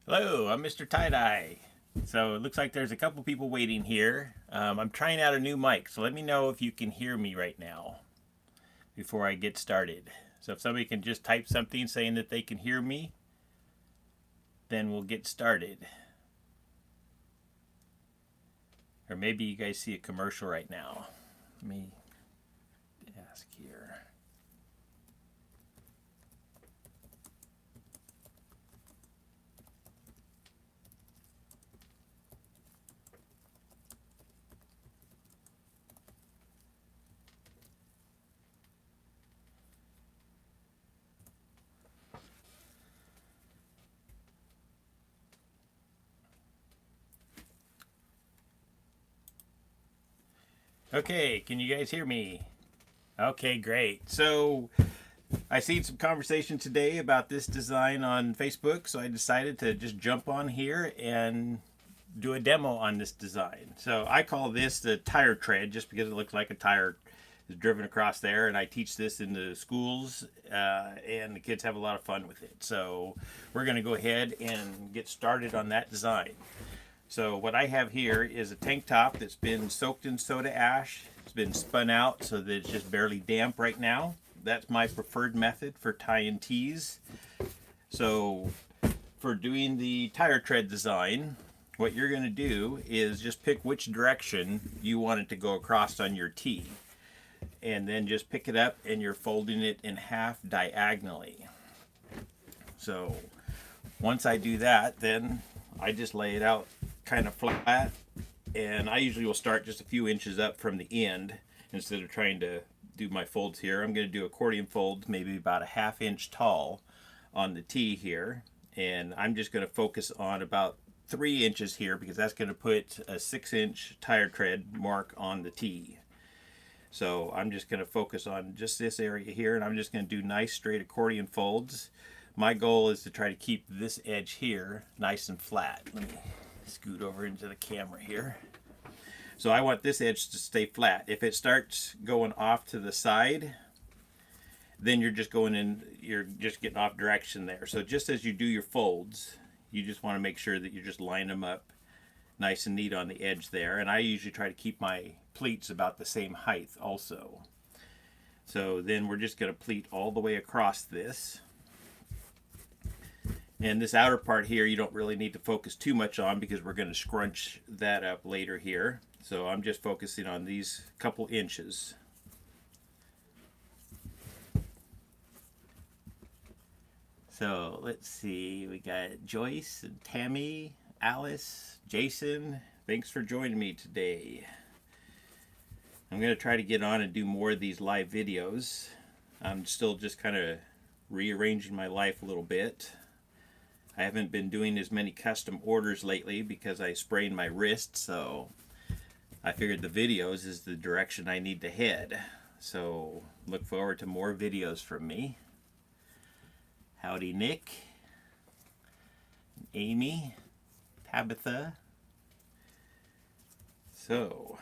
Hello, I'm Mr. Tie-Dye. So it looks like there's a couple people waiting here. I'm trying out a new mic, so let me know if you can hear me right now before I get started. So if somebody can just type something saying that they can hear me, then we'll get started. Or maybe you guys see a commercial right now. Let me ask here. Okay, can you guys hear me? Okay, great. So I seen some conversation today about this design on Facebook, so I decided to just jump on here and do a demo on this design. So I call this the tire tread just because it looks like a tire is driven across there, and I teach this in the schools, and the kids have a lot of fun with it. So we're going to go ahead and get started on that design. So what I have here is a tank top that's been soaked in soda ash. It's been spun out so that it's just barely damp right now. That's my preferred method for tying tees. So for doing the tire tread design, what you're going to do is just pick which direction you want it to go across on your tee. And then just pick it up and you're folding it in half diagonally. So once I do that, then I just lay it out kind of flat, and I usually will start just a few inches up from the end instead of trying to do my folds here. I'm going to do accordion folds maybe about a ½ inch tall on the tee here, and I'm just going to focus on about 3 inches here because that's going to put a 6-inch tire tread mark on the tee. So I'm just going to focus on just this area here, and I'm just going to do nice straight accordion folds. My goal is to try to keep this edge here nice and flat. Let me scoot over into the camera here. So I want this edge to stay flat. If it starts going off to the side, then you're just getting off direction there. So just as you do your folds, you just want to make sure that you just line them up nice and neat on the edge there. And I usually try to keep my pleats about the same height also. So then we're just going to pleat all the way across this. And this outer part here, you don't really need to focus too much on because we're going to scrunch that up later here. So I'm just focusing on these couple inches. So let's see, we got Joyce and Tammy, Alice, Jason. Thanks for joining me today. I'm going to try to get on and do more of these live videos. I'm still just kind of rearranging my life a little bit. I haven't been doing as many custom orders lately because I sprained my wrist, so I figured the videos is the direction I need to head. So look forward to more videos from me. Howdy Nick, Amy, Tabitha. So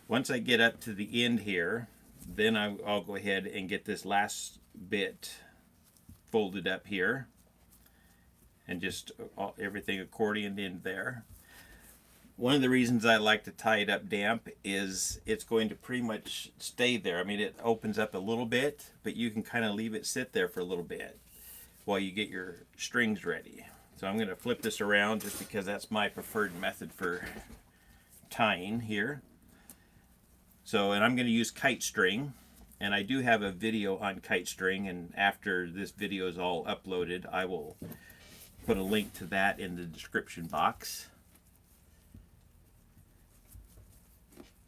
once I get up to the end here, then I'll go ahead and get this last bit folded up here. And just everything accordioned in there. One of the reasons I like to tie it up damp is it's going to pretty much stay there. I mean, it opens up a little bit, but you can kind of leave it sit there for a little bit while you get your strings ready. So I'm going to flip this around just because that's my preferred method for tying here. So, and I'm going to use kite string. And I do have a video on kite string, and after this video is all uploaded, I will put a link to that in the description box.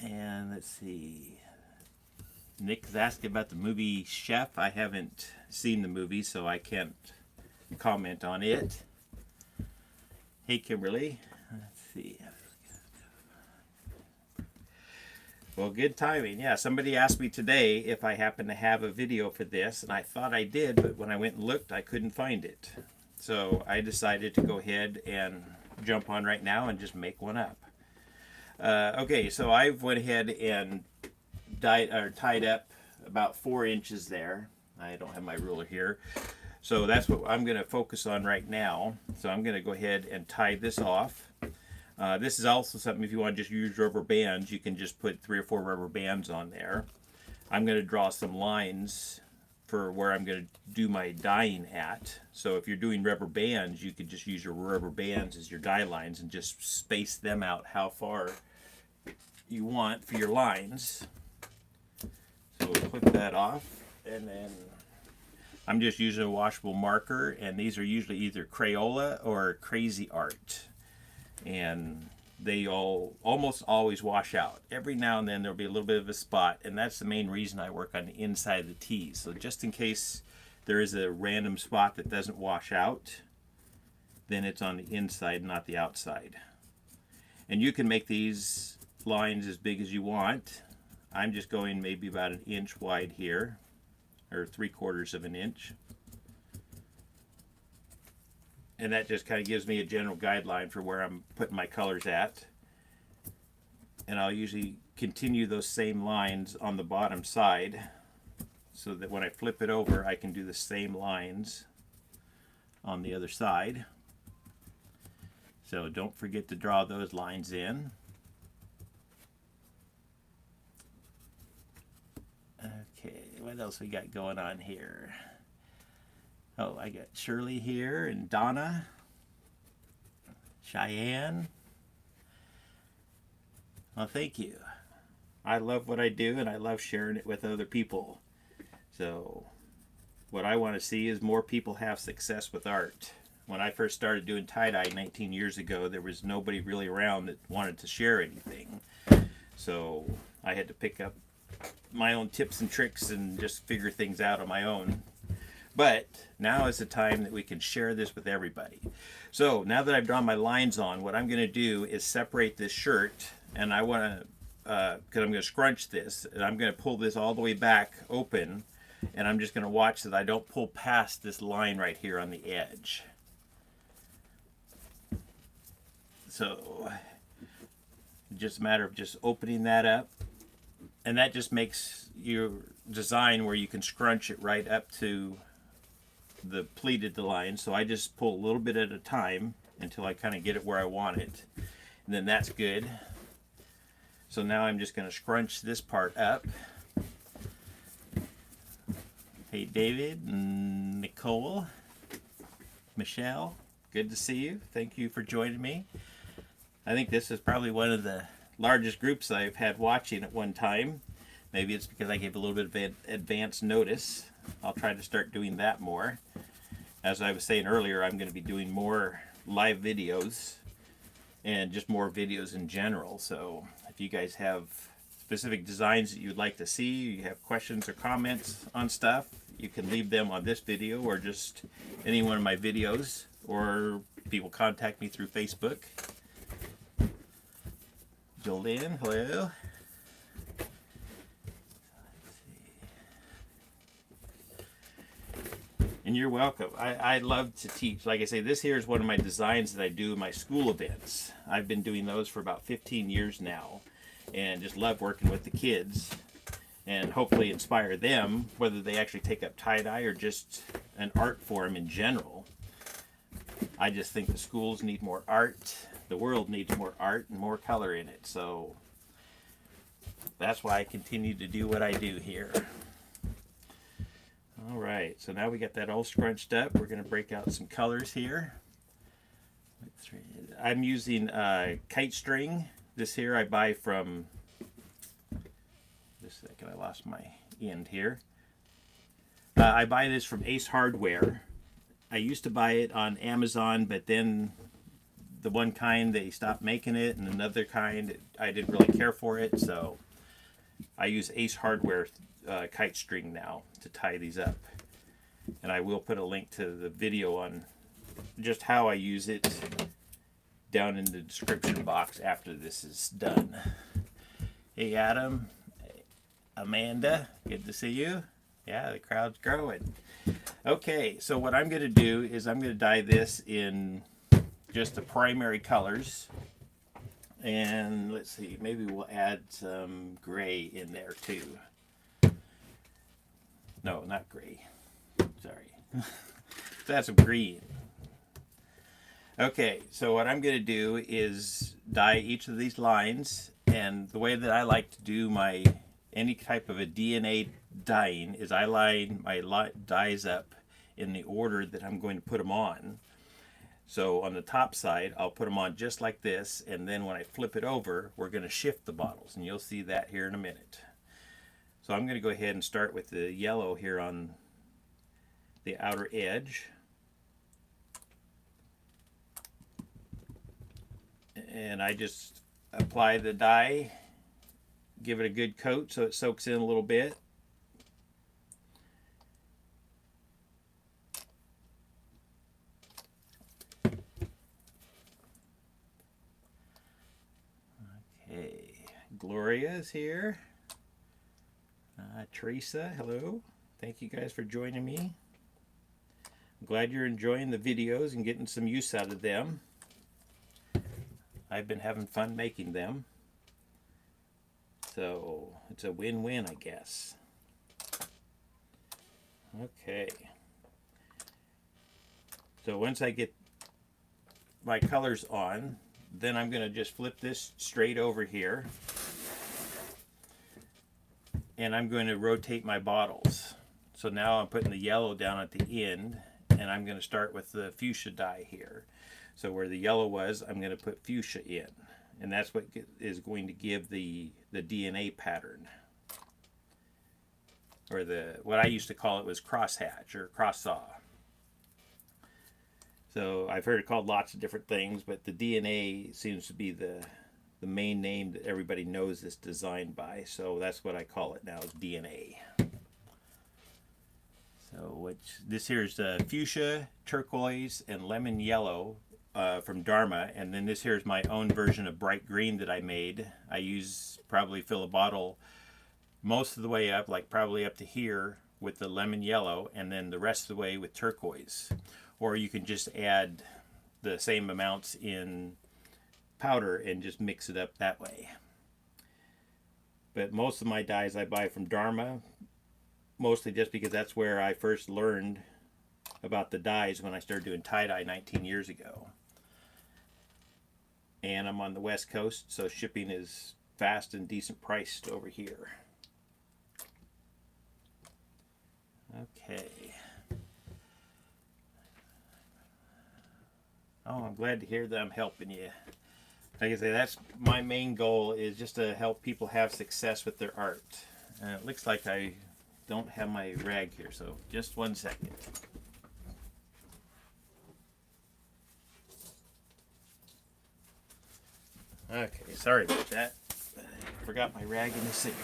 And let's see, Nick's asking about the movie Chef. I haven't seen the movie, so I can't comment on it. Hey Kimberly, let's see. Well, good timing. Yeah, somebody asked me today if I happen to have a video for this, and I thought I did, but when I went and looked, I couldn't find it. So I decided to go ahead and jump on right now and just make one up. Okay, so I went ahead and tied up about 4 inches there. I don't have my ruler here. So that's what I'm going to focus on right now. So I'm going to go ahead and tie this off. This is also something, if you want to just use rubber bands, you can just put 3 or 4 rubber bands on there. I'm going to draw some lines for where I'm going to do my dyeing at. So if you're doing rubber bands, you could just use your rubber bands as your dye lines and just space them out how far you want for your lines. So we'll click that off, and then I'm just using a washable marker, and these are usually either Crayola or Crazy Art, and they almost always wash out. Every now and then there'll be a little bit of a spot, and that's the main reason I work on the inside of the tees. So just in case there is a random spot that doesn't wash out, then it's on the inside, not the outside. And you can make these lines as big as you want. I'm just going maybe about 1 inch wide here, or 3/4 of an inch. And that just kind of gives me a general guideline for where I'm putting my colors at. And I'll usually continue those same lines on the bottom side, so that when I flip it over, I can do the same lines on the other side. So don't forget to draw those lines in. Okay, what else we got going on here? Oh, I got Shirley here, and Donna, Cheyenne. Well, thank you. I love what I do, and I love sharing it with other people. So what I want to see is more people have success with art. When I first started doing tie-dye 19 years ago, there was nobody really around that wanted to share anything. So I had to pick up my own tips and tricks and just figure things out on my own. But now is the time that we can share this with everybody. So now that I've drawn my lines on, what I'm going to do is separate this shirt, and I want to, because I'm going to scrunch this, and I'm going to pull this all the way back open, and I'm just going to watch that I don't pull past this line right here on the edge. So just a matter of just opening that up, and that just makes your design where you can scrunch it right up to the pleated line. So I just pull a little bit at a time until I kind of get it where I want it, and then that's good. So now I'm just going to scrunch this part up. Hey David and Nicole, Michelle, good to see you. Thank you for joining me. I think this is probably one of the largest groups I've had watching at one time. Maybe it's because I gave a little bit of advance notice. I'll try to start doing that more. As I was saying earlier, I'm going to be doing more live videos and just more videos in general. So if you guys have specific designs that you'd like to see, you have questions or comments on stuff, you can leave them on this video or just any one of my videos, or people contact me through Facebook. Jolene, hello. And you're welcome. I love to teach. Like I say, this here is one of my designs that I do in my school events. I've been doing those for about 15 years now, and just love working with the kids and hopefully inspire them, whether they actually take up tie-dye or just an art form in general. I just think the schools need more art. The world needs more art and more color in it. So that's why I continue to do what I do here. All right, so now we got that all scrunched up. We're going to break out some colors here. I'm using kite string. This here I buy from, just a second, I lost my end here. I buy this from Ace Hardware. I used to buy it on Amazon, but then the one kind they stopped making it, and another kind I didn't really care for it, so I use Ace Hardware kite string now to tie these up. And I will put a link to the video on just how I use it down in the description box after this is done. Hey Adam, Amanda, good to see you. Yeah, the crowd's growing. Okay, so what I'm going to do is I'm going to dye this in just the primary colors. And let's see, maybe we'll add some gray in there too. No, not gray. Sorry. That's some green. Okay, so what I'm going to do is dye each of these lines, and the way that I like to do my any type of a DNA dyeing is I line my dyes up in the order that I'm going to put them on. So on the top side, I'll put them on just like this, and then when I flip it over, we're going to shift the bottles, and you'll see that here in a minute. So I'm going to go ahead and start with the yellow here on the outer edge. And I just apply the dye, give it a good coat so it soaks in a little bit. Okay, Gloria is here. Teresa, hello. Thank you guys for joining me. I'm glad you're enjoying the videos and getting some use out of them. I've been having fun making them. So it's a win-win, I guess. Okay. So once I get my colors on, then I'm going to just flip this straight over here. And I'm going to rotate my bottles. So now I'm putting the yellow down at the end, and I'm going to start with the fuchsia dye here. So where the yellow was, I'm going to put fuchsia in, and that's what is going to give the DNA pattern, or what I used to call it was crosshatch or cross saw. So I've heard it called lots of different things, but the DNA seems to be the main name that everybody knows this design by. So that's what I call it now, is DNA. So this here is fuchsia, turquoise, and lemon yellow. From Dharma, and then this here is my own version of bright green that I made. I probably fill a bottle most of the way up, like probably up to here with the lemon yellow, and then the rest of the way with turquoise. Or you can just add the same amounts in powder and just mix it up that way. But most of my dyes I buy from Dharma, mostly just because that's where I first learned about the dyes when I started doing tie-dye 19 years ago. And I'm on the West Coast, so shipping is fast and decent priced over here. Okay. Oh, I'm glad to hear that I'm helping you. Like I say, that's my main goal, is just to help people have success with their art. And it looks like I don't have my rag here, so just 1 second. Okay, sorry about that. I forgot my rag in the sink.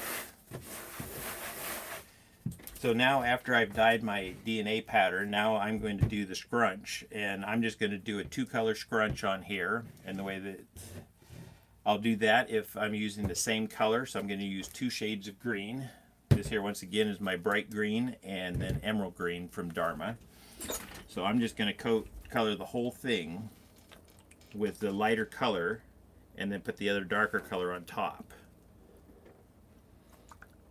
So now after I've dyed my DNA pattern, now I'm going to do the scrunch. And I'm just going to do a 2-color scrunch on here. And the way that I'll do that if I'm using the same color. So I'm going to use 2 shades of green. This here once again is my bright green and then emerald green from Dharma. So I'm just going to color the whole thing with the lighter color, and then put the other darker color on top.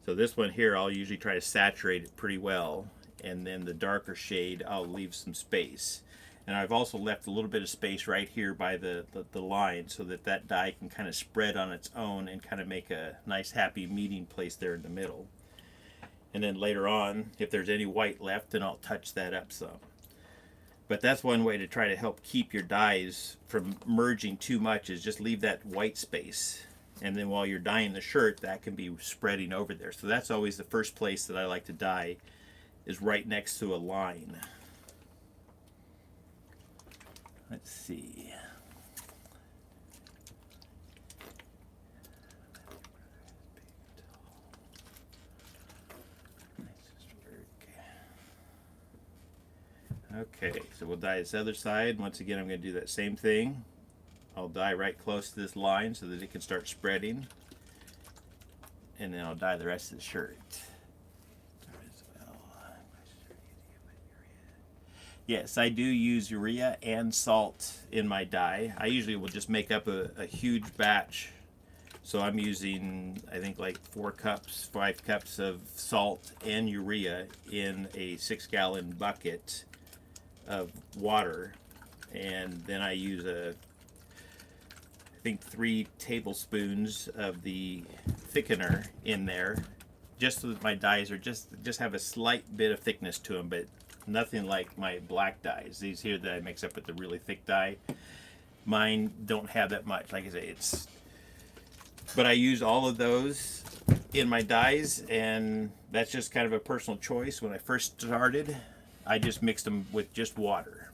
So this one here, I'll usually try to saturate it pretty well, and then the darker shade, I'll leave some space. And I've also left a little bit of space right here by the line, so that dye can kind of spread on its own and kind of make a nice happy meeting place there in the middle. And then later on, if there's any white left, then I'll touch that up some. But that's one way to try to help keep your dyes from merging too much, is just leave that white space. And then while you're dyeing the shirt, that can be spreading over there. So that's always the first place that I like to dye, is right next to a line. Let's see. Okay, so we'll dye this other side. Once again, I'm going to do that same thing. I'll dye right close to this line so that it can start spreading. And then I'll dye the rest of the shirt. Yes, I do use urea and salt in my dye. I usually will just make up a huge batch. So I'm using, I think, like 4 cups, 5 cups of salt and urea in a 6-gallon bucket of water, and then I use I think 3 tablespoons of the thickener in there, just so that my dyes are just have a slight bit of thickness to them, but nothing like my black dyes. These here that I mix up with the really thick dye, mine don't have that much. Like I say, but I use all of those in my dyes, and that's just kind of a personal choice. When I first started, I just mixed them with just water.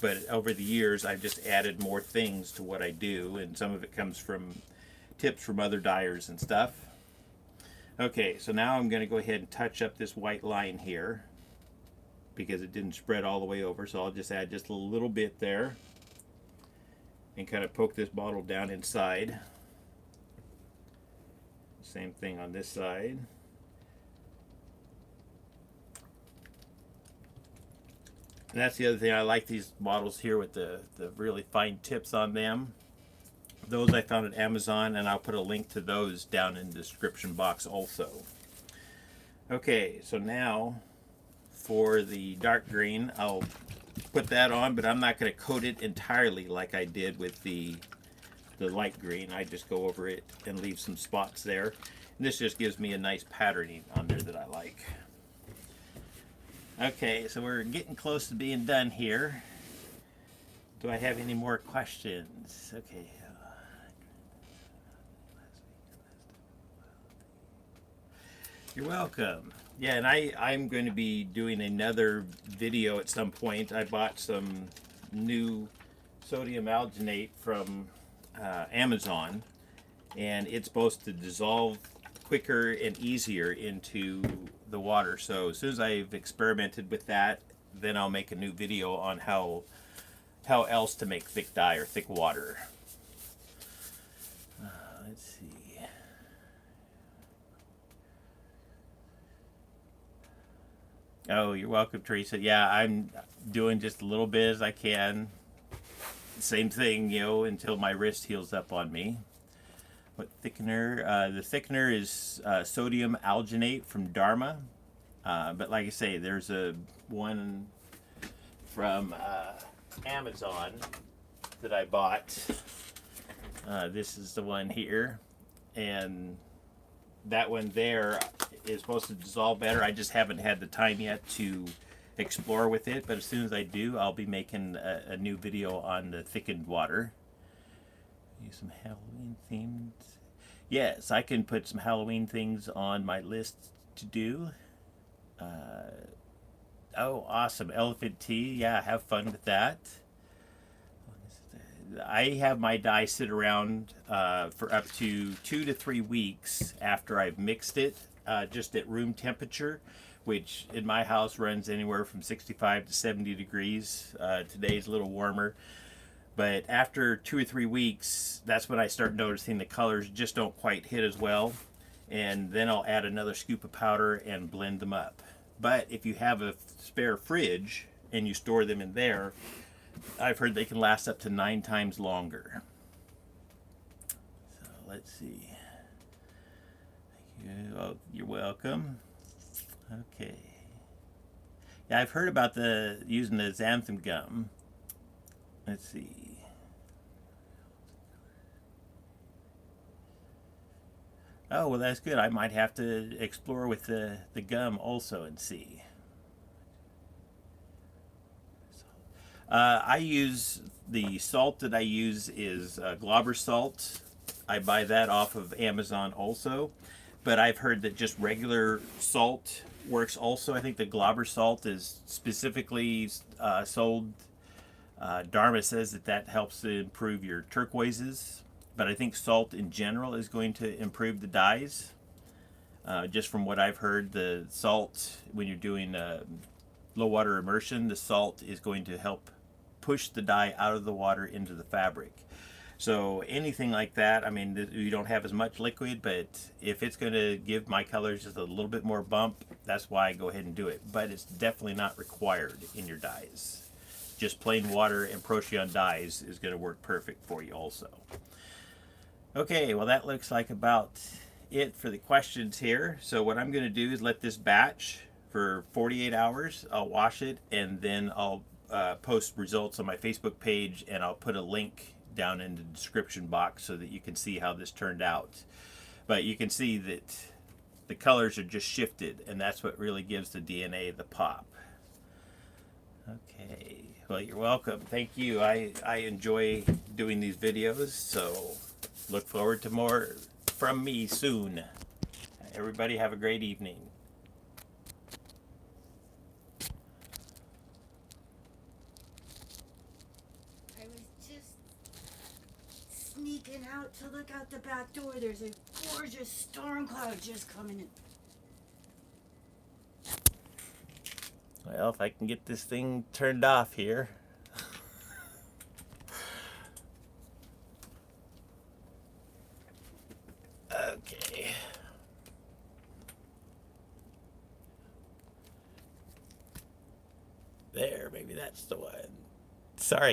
But over the years, I've just added more things to what I do, and some of it comes from tips from other dyers and stuff. Okay, so now I'm going to go ahead and touch up this white line here because it didn't spread all the way over, so I'll just add just a little bit there and kind of poke this bottle down inside. Same thing on this side. And that's the other thing. I like these bottles here with the really fine tips on them. Those I found at Amazon, and I'll put a link to those down in the description box also. Okay, so now for the dark green, I'll put that on, but I'm not going to coat it entirely like I did with the light green. I just go over it and leave some spots there. And this just gives me a nice patterning on there that I like. Okay, so we're getting close to being done here. Do I have any more questions? Okay. You're welcome. Yeah, and I'm going to be doing another video at some point. I bought some new sodium alginate from Amazon, and it's supposed to dissolve quicker and easier into the water. So as soon as I've experimented with that, then I'll make a new video on how else to make thick dye or thick water. Let's see. Oh, you're welcome, Teresa. Yeah, I'm doing just a little bit as I can. Same thing, you know, until my wrist heals up on me. What thickener? The thickener is sodium alginate from Dharma. But like I say, there's one from Amazon that I bought. This is the one here. And that one there is supposed to dissolve better. I just haven't had the time yet to explore with it. But as soon as I do, I'll be making a new video on the thickened water. Use some Halloween themed. Yes, I can put some Halloween things on my list to do. Oh, awesome. Elephant tea. Yeah, have fun with that. I have my dye sit around for up to 2 to 3 weeks after I've mixed it, just at room temperature, which in my house runs anywhere from 65 to 70 degrees. Today's a little warmer. But after 2 or 3 weeks, that's when I start noticing the colors just don't quite hit as well. And then I'll add another scoop of powder and blend them up. But if you have a spare fridge and you store them in there, I've heard they can last up to 9 times longer. So let's see. Thank you. Oh, you're welcome. Okay. Yeah, I've heard about using the xanthan gum. Let's see. Oh, well, that's good. I might have to explore with the gum also and see. I use the salt that I use is Glauber salt. I buy that off of Amazon also, but I've heard that just regular salt works also. I think the Glauber salt is specifically sold. Dharma says that helps to improve your turquoises, but I think salt in general is going to improve the dyes. Just from what I've heard, the salt, when you're doing low water immersion, the salt is going to help push the dye out of the water into the fabric. So anything like that, I mean, you don't have as much liquid, but if it's going to give my colors just a little bit more bump, that's why I go ahead and do it. But it's definitely not required in your dyes. Just plain water and Procyon dyes is going to work perfect for you also. Okay, well that looks like about it for the questions here. So what I'm going to do is let this batch for 48 hours. I'll wash it, and then I'll post results on my Facebook page, and I'll put a link down in the description box so that you can see how this turned out. But you can see that the colors are just shifted, and that's what really gives the DNA the pop. Okay, well, you're welcome. Thank you. I enjoy doing these videos, so look forward to more from me soon. Everybody have a great evening. I was just sneaking out to look out the back door. There's a gorgeous storm cloud just coming in. Well, if I can get this thing turned off here. Okay. There, maybe that's the one.